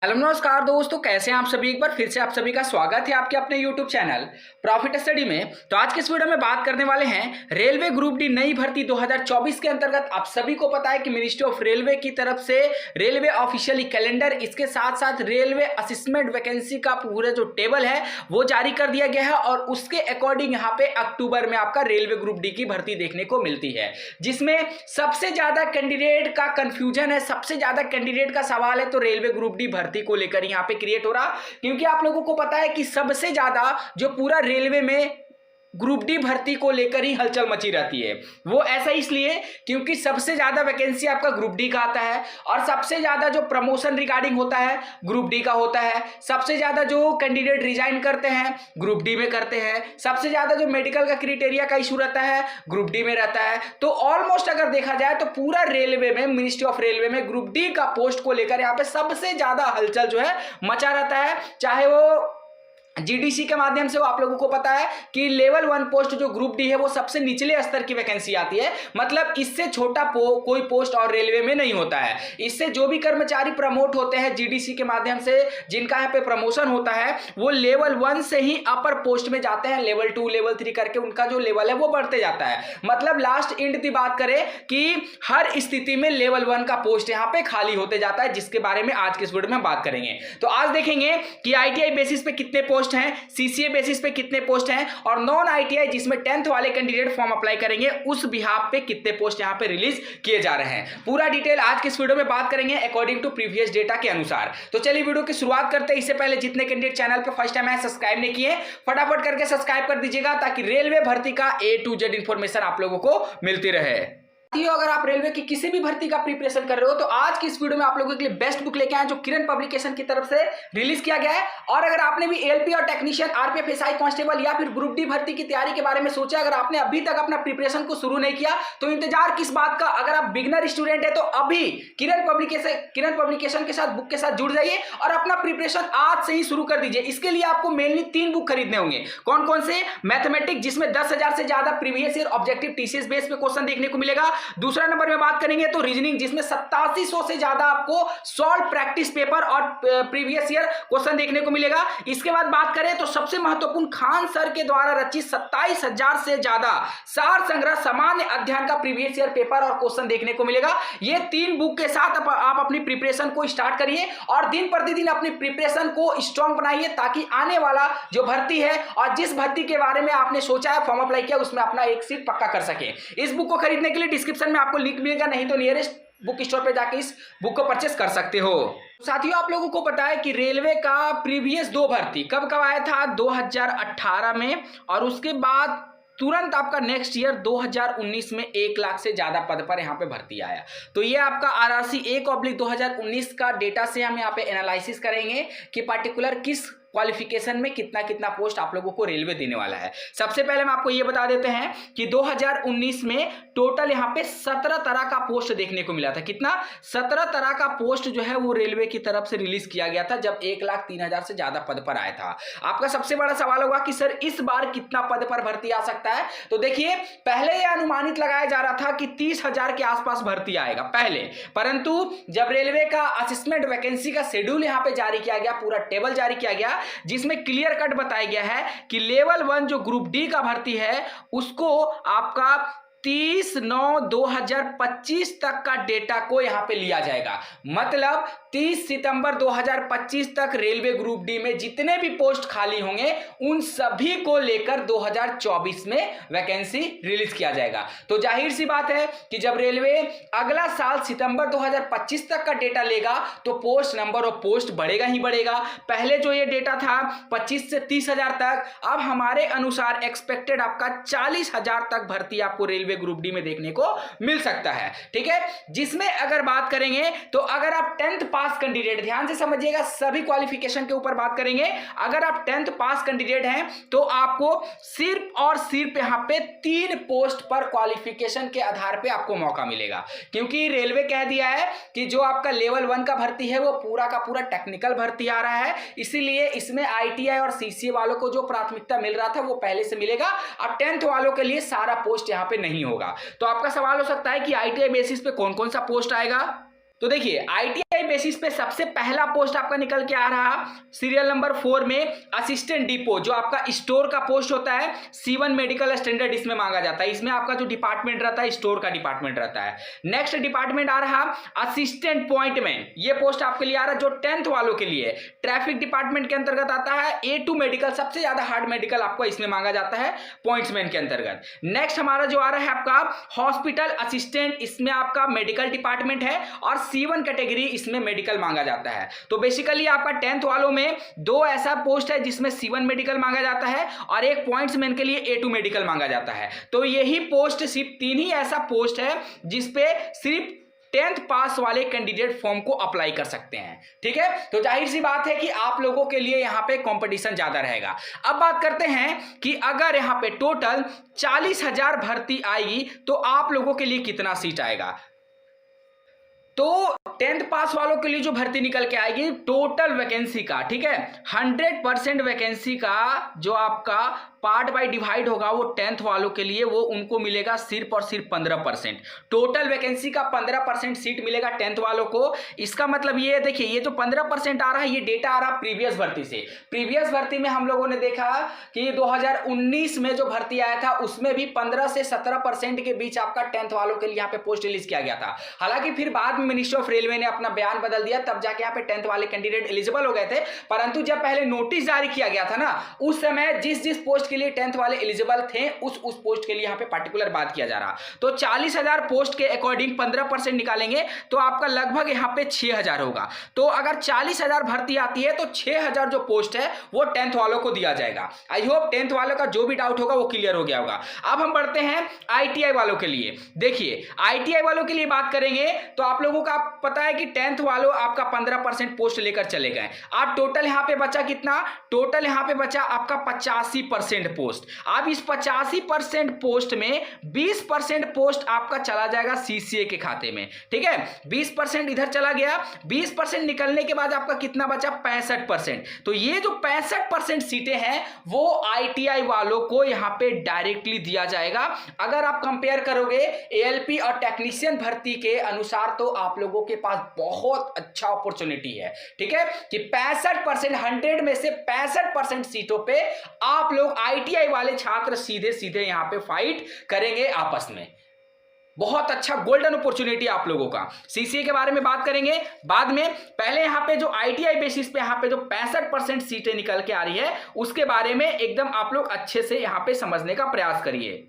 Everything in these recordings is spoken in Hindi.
हेलो नमस्कार दोस्तों, कैसे हैं आप सभी। एक बार फिर से आप सभी का स्वागत है आपके अपने YouTube चैनल प्रॉफिट स्टडी में। तो आज के इस वीडियो में बात करने वाले हैं रेलवे ग्रुप डी नई भर्ती 2024 के अंतर्गत। आप सभी को पता है कि मिनिस्ट्री ऑफ रेलवे की तरफ से रेलवे ऑफिशियली कैलेंडर, इसके साथ साथ रेलवे असिस्मेंट वैकेंसी का पूरा जो टेबल है वो जारी कर दिया गया है और उसके अकॉर्डिंग यहाँ पे अक्टूबर में आपका रेलवे ग्रुप डी की भर्ती देखने को मिलती है, जिसमें सबसे ज्यादा कैंडिडेट का कंफ्यूजन है, सबसे ज्यादा कैंडिडेट का सवाल है तो रेलवे ग्रुप डी भर्ती को लेकर यहां पे क्रिएट हो रहा। क्योंकि आप लोगों को पता है कि सबसे ज्यादा जो पूरा रेलवे में ग्रुप डी भर्ती को लेकर ही हलचल मची रहती है। वो ऐसा इसलिए क्योंकि सबसे ज्यादा वैकेंसी आपका ग्रुप डी का आता है और सबसे ज्यादा जो प्रमोशन रिगार्डिंग होता है ग्रुप डी का होता है। सबसे ज्यादा जो कैंडिडेट रिजाइन करते हैं ग्रुप डी में करते हैं। सबसे ज्यादा जो मेडिकल का क्राइटेरिया का इशू रहता है ग्रुप डी में रहता है। तो ऑलमोस्ट अगर देखा जाए तो पूरा रेलवे में, मिनिस्ट्री ऑफ रेलवे में ग्रुप डी का पोस्ट को लेकर यहाँ पे सबसे ज्यादा हलचल जो है मचा रहता है। चाहे वो जीडीसी के माध्यम से, वो आप लोगों को पता है कि लेवल 1 पोस्ट जो ग्रुप डी है वो सबसे निचले स्तर की वैकेंसी आती है, मतलब इससे छोटा कोई पोस्ट और रेलवे में नहीं होता है। इससे जो भी कर्मचारी प्रमोट होते हैं जीडीसी के माध्यम से, जिनका यहाँ पे प्रमोशन होता है, वो लेवल 1 से ही अपर पोस्ट में जाते हैं। लेवल 2 लेवल 3 करके उनका जो लेवल है वो बढ़ते जाता है। मतलब लास्ट एंड की बात करें कि हर स्थिति में लेवल 1 का पोस्ट यहाँ पे खाली होते जाता है, जिसके बारे में आज के इस वीडियो में बात करेंगे। तो आज देखेंगे कि आईटीआई बेसिस पे कितने पोस्ट हैं, सीसीए बेसिस पे कितने पोस्ट हैं और नॉन आईटीआई जिसमें 10th वाले कैंडिडेट फॉर्म अप्लाई करेंगे उस बिहाफ पे कितने पोस्ट यहां पे रिलीज किए जा रहे हैं। पूरा डिटेल आज के इस वीडियो में बात करेंगे अकॉर्डिंग टू प्रीवियस डेटा के अनुसार। तो चलिए वीडियो की शुरुआत करते हैं। इससे पहले जितने कैंडिडेट चैनल पे फर्स्ट टाइम है सब्सक्राइब नहीं किए, फटाफट करके सब्सक्राइब कर दीजिएगा ताकि रेलवे भर्ती का A to Z इंफॉर्मेशन आप लोगों को मिलती रहे। अगर आप रेलवे की किसी भी भर्ती का प्रिपरेशन कर रहे हो तो आज की इस वीडियो में आप लोगों के लिए बेस्ट बुक लेके आए जो किरण पब्लिकेशन की तरफ से रिलीज किया गया है। और अगर आपने भी एलपी और टेक्नीशियन, आरपीएफ, एसआई कांस्टेबल या फिर ग्रुप डी भर्ती की तैयारी के बारे में सोचा, अगर आपने अभी तक अपना प्रिपरेशन को शुरू नहीं किया तो इंतजार किस बात का। अगर आप बिगनर स्टूडेंट है तो अभी किरण पब्लिकेशन के साथ बुक के साथ जुड़ जाइए और अपना प्रिपरेशन आज से ही शुरू कर दीजिए। इसके लिए आपको मेनली 3 बुक खरीदने होंगे। कौन कौन से? मैथमेटिक्स, जिसमें 10,000 से ज्यादा previous year objective TCS base पे क्वेश्चन देखने को मिलेगा। दूसरा नंबर में बात करेंगे तो रीजनिंग, जिसमें 8700 से ज्यादा आपको सॉल्व प्रैक्टिस पेपर और प्रीवियस ईयर क्वेश्चन देखने को मिलेगा। इसके बाद बात करें तो सबसे महत्वपूर्ण खान सर के द्वारा रचित 27,000 से ज्यादा सार संग्रह सामान्य अध्ययन का प्रीवियस ईयर पेपर और क्वेश्चन देखने को मिलेगा। ये 3 बुक के साथ आप अपनी प्रिपरेशन को स्टार्ट करिए और दिन प्रतिदिन अपनी प्रिपरेशन को स्ट्रांग बनाइए ताकि आने वाला जो भर्ती है और जिस भर्ती के बारे में आपने सोचा है, फॉर्म अप्लाई किया, उसमें अपना एक सीट पक्का कर सके। इस बुक को खरीदने के लिए डिस्क्रिप्शन में आपको लिंक मिलेगा, नहीं तो नियरेस्ट बुक स्टोर पे जाके इस बुक को परचेस कर सकते हो। साथियों, आप लोगों को पता है कि रेलवे का प्रीवियस 2 भर्ती कब कब आया था? 2018 में, और उसके बाद तुरंत आपका नेक्स्ट ईयर 2019 में 1 लाख से ज्यादा पद पर यहाँ पे भर्ती आया। तो ये आपका आरआरसी 1/2019 का डेटा से हम यहाँ पे एनालिसिस करेंगे कि पर्टिकुलर किस क्वालिफिकेशन में कितना कितना पोस्ट आप लोगों को रेलवे देने वाला है। सबसे पहले हम आपको ये बता देते हैं कि 2019 में टोटल यहाँ पे 17 तरह का पोस्ट देखने को मिला था। कितना? 17 तरह का पोस्ट जो है वो रेलवे की तरफ से रिलीज किया गया था जब 1,03,000 से ज्यादा पद पर आया था। आपका सबसे बड़ा सवाल होगा कि सर इस बार कितना पद पर भर्ती आ सकता है? तो देखिए, पहले यह अनुमानित लगाया जा रहा था कि 30,000 के आसपास भर्ती आएगा पहले, परंतु जब रेलवे का असिस्मेंट वैकेंसी का शेड्यूल यहाँ पे जारी किया गया, पूरा टेबल जारी किया गया जिसमें क्लियर कट बताया गया है कि लेवल 1 जो ग्रुप डी का भर्ती है उसको आपका 30/9/2025 तक का डेटा को यहां पे लिया जाएगा। मतलब 30 सितंबर 2025 तक रेलवे ग्रुप डी में जितने भी पोस्ट खाली होंगे उन सभी को लेकर 2024 में वैकेंसी रिलीज किया जाएगा। तो जाहिर सी बात है कि जब रेलवे अगला साल सितंबर 2025 तक का डेटा लेगा तो पोस्ट, नंबर ऑफ पोस्ट बढ़ेगा ही बढ़ेगा। पहले जो ये डेटा था 25 से 30,000 तक, अब हमारे अनुसार एक्सपेक्टेड आपका 40,000 तक भर्ती आपको रेलवे ग्रुप डी में देखने को मिल सकता है। ठीक है, जिसमें अगर बात करेंगे तो अगर आप 10th पास कैंडिडेट, ध्यान से समझिएगा, सभी क्वालिफिकेशन के ऊपर बात करेंगे। अगर आप 10th पास कैंडिडेट हैं तो आपको सिर्फ और सिर्फ यहां पे 3 पोस्ट पर क्वालिफिकेशन के आधार पे आपको मौका मिलेगा, क्योंकि रेलवे कह दिया है कि जो आपका लेवल 1 का भर्ती है वो पूरा का पूरा टेक्निकल भर्ती आ रहा है, इसीलिए इसमें आईटीआई और सीसीए वालों को जो प्राथमिकता मिल रहा था वो पहले से मिलेगा। अब 10th वालों के लिए सारा पोस्ट यहां पे नहीं होगा। तो आपका सवाल हो सकता है कि आईटीआई बेसिस पे कौन कौन सा पोस्ट आएगा? तो देखिए आईटीआई बेसिस पे सबसे पहला पोस्ट आपका निकल के आ रहा सीरियल नंबर 4 में असिस्टेंट डिपो, जो आपका स्टोर का पोस्ट होता है, C1 मेडिकल स्टैंडर्ड इसमें मांगा जाता है। इसमें आपका जो डिपार्टमेंट रहता है स्टोर का डिपार्टमेंट रहता है। नेक्स्ट डिपार्टमेंट आ रहा असिस्टेंट पॉइंटमैन, ये पोस्ट आपके लिए आ रहा है जो 10th वालों के लिए ट्रैफिक डिपार्टमेंट के अंतर्गत आता है। A2 मेडिकल, सबसे ज्यादा हार्ड मेडिकल आपको इसमें मांगा जाता है पॉइंट्समैन के अंतर्गत। नेक्स्ट हमारा जो आ रहा है आपका हॉस्पिटल असिस्टेंट, इसमें आपका मेडिकल डिपार्टमेंट है और C1 कैटेगरी इसमें मेडिकल मांगा जाता है। तो बेसिकली आपका 10th वालों में दो ऐसा पोस्ट है जिसमें C1 मेडिकल मांगा जाता है और एक पॉइंट्समैन के लिए A2 मेडिकल मांगा जाता है। तो यही पोस्ट, सिर्फ 3 ही ऐसा पोस्ट है जिसपे सिर्फ 10th पास वाले कैंडिडेट फॉर्म को अप्लाई कर सकते हैं। ठीक है, तो जाहिर सी बात है कि आप लोगों के लिए यहां पे कंपटीशन ज्यादा रहेगा। अब बात करते हैं कि अगर यहां पे टोटल 40,000 भर्ती आएगी तो आप लोगों के लिए कितना सीट आएगा। तो 10th पास वालों के लिए जो भर्ती निकल के आएगी टोटल वैकेंसी का, ठीक है, 100% वैकेंसी का जो आपका पार्ट बाय डिवाइड होगा वो 10th वालों के लिए वो उनको मिलेगा सिर्फ और सिर्फ 15%। टोटल वैकेंसी का 15% सीट मिलेगा 10th वालों को। इसका मतलब ये देखिए, ये जो 15% आ रहा है ये डेटा आ रहा प्रीवियस भर्ती से। प्रीवियस भर्ती में हम लोगों ने देखा कि 2019 में जो भर्ती आया था उसमें भी 15 से 17% के बीच आपका 10th वालों के लिए यहाँ पे पोस्ट रिलीज किया गया था। हालांकि फिर बाद में मिनिस्ट्री ऑफ रेलवे ने अपना बयान बदल दिया, तब जाके यहाँ पे 10th वाले कैंडिडेट एलिजिबल हो गए थे। परंतु जब पहले नोटिस जारी किया गया था ना, उस समय जिस पोस्ट के लिए 10th वाले एलिजिबल थे उस पोस्ट के लिए यहाँ पे पर्टिकुलर बात किया जा रहा। तो 40,000 पोस्ट के अकॉर्डिंग 15% निकालेंगे तो आपका लगभग यहाँ पे 6,000 होगा। तो अगर 40,000 भर्ती आती है तो 6,000 जो पोस्ट है वो 10th वालों को दिया जाएगा। आई होप 10th वालों का जो भी डाउट होगा वो क्लियर हो गया होगा। अब हम बढ़ते हैं आईटीआई वालों के लिए। देखिए आईटीआई वालों के लिए बात करेंगे तो आप लोगों का पता है कि 10th वालों आपका 15% पोस्ट लेकर चले गए। आप टोटल यहां पे बचा कितना, टोटल यहां पे बचा आपका 85% पोस्ट। अब इस 85% पोस्ट में 20% पोस्ट आपका चला जाएगा सीसीए के खाते में। ठीक है, 20% इधर चला गया, 20% निकलने के बाद आपका कितना बचा, 65%। तो ये जो 65% सीटें हैं वो आईटीआई वालों को यहां पे डायरेक्टली दिया जाएगा। अगर आप कंपेयर करोगे एएलपी और टेक्नीशियन भर्ती के अनुसार तो आप लोगों के पास बहुत अच्छा अपॉर्चुनिटी है। ठीक है, कि 65%, 100 में से 65% सीटों पे आप लोग आईटीआई वाले छात्र सीधे सीधे यहां पे फाइट करेंगे आपस में। बहुत अच्छा गोल्डन अपॉर्चुनिटी आप लोगों का। सीसीए के बारे में बात करेंगे बाद में, पहले यहां पे जो आईटीआई बेसिस पे यहां पे जो 65% सीटें निकल के आ रही है उसके बारे में एकदम आप लोग अच्छे से यहां पे समझने का प्रयास करिए।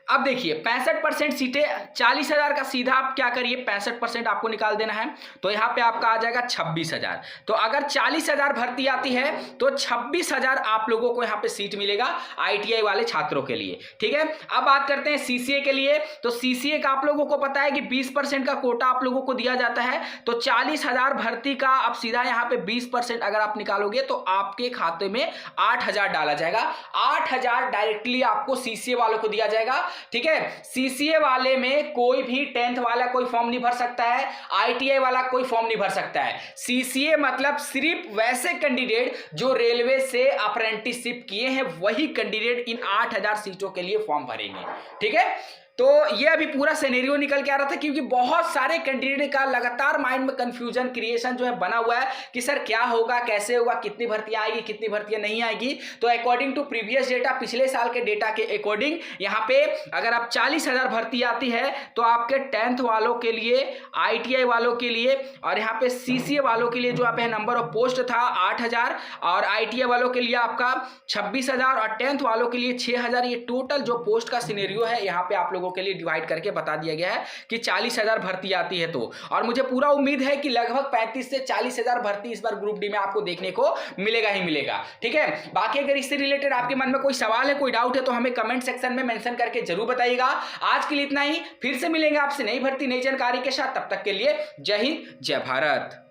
अब देखिए 65% सीटें, 40,000 का सीधा आप क्या करिए, 65% आपको निकाल देना है तो यहां पे आपका आ जाएगा 26,000। तो अगर 40,000 भर्ती आती है तो 26,000 आप लोगों को यहां पे सीट मिलेगा आईटीआई वाले छात्रों के लिए। ठीक है, अब बात करते हैं सीसीए के लिए। तो सीसीए का आप लोगों को पता है कि 20% का कोटा आप लोगों को दिया जाता है। तो 40,000 भर्ती का आप सीधा यहां पे 20% अगर आप निकालोगे तो आपके खाते में 8,000 डाला जाएगा। 8,000 डायरेक्टली आपको सीसीए वालों को दिया जाएगा। ठीक है, सीसीए वाले में कोई भी 10th वाला कोई फॉर्म नहीं भर सकता है, आईटीआई वाला कोई फॉर्म नहीं भर सकता है। सीसीए मतलब सिर्फ वैसे कैंडिडेट जो रेलवे से अप्रेंटिसशिप किए हैं वही कैंडिडेट इन 8,000 सीटों के लिए फॉर्म भरेंगे। ठीक है, तो ये अभी पूरा सिनेरियो निकल के आ रहा था क्योंकि बहुत सारे कैंडिडेट का लगातार माइंड में कंफ्यूजन क्रिएशन जो है बना हुआ है कि सर क्या होगा, कैसे होगा, कितनी भर्तियां आएगी, कितनी भर्तियां नहीं आएगी। तो अकॉर्डिंग टू प्रीवियस डेटा, पिछले साल के डेटा के अकॉर्डिंग यहाँ पे अगर आप 40,000 भर्ती आती है तो आपके 10th वालों के लिए, आईटीआई वालों के लिए और यहाँ पे सीसीए वालों के लिए जो आप नंबर ऑफ पोस्ट था 8,000 और आईटीआई वालों के लिए आपका 26,000 और 10th वालों के लिए 6,000। ये टोटल जो पोस्ट का सिनेरियो है यहाँ पे आप लोगों के लिए डिवाइड करके बता दिया गया है कि 40,000 भर्ती आती है तो। और मुझे पूरा उम्मीद है कि लगभग 35 से 40,000 भर्ती इस बार ग्रुप डी में आपको देखने को मिलेगा ही मिलेगा। ठीक है, बाकी अगर इससे रिलेटेड आपके मन में कोई सवाल है, कोई डाउट है तो हमें कमेंट सेक्शन में मेंशन करके जरूर बताइएगा। आज के लिए इतना ही, फिर से मिलेंगे आपसे नई भर्ती नई जानकारी के साथ। तब तक के लिए जय हिंद, जय भारत।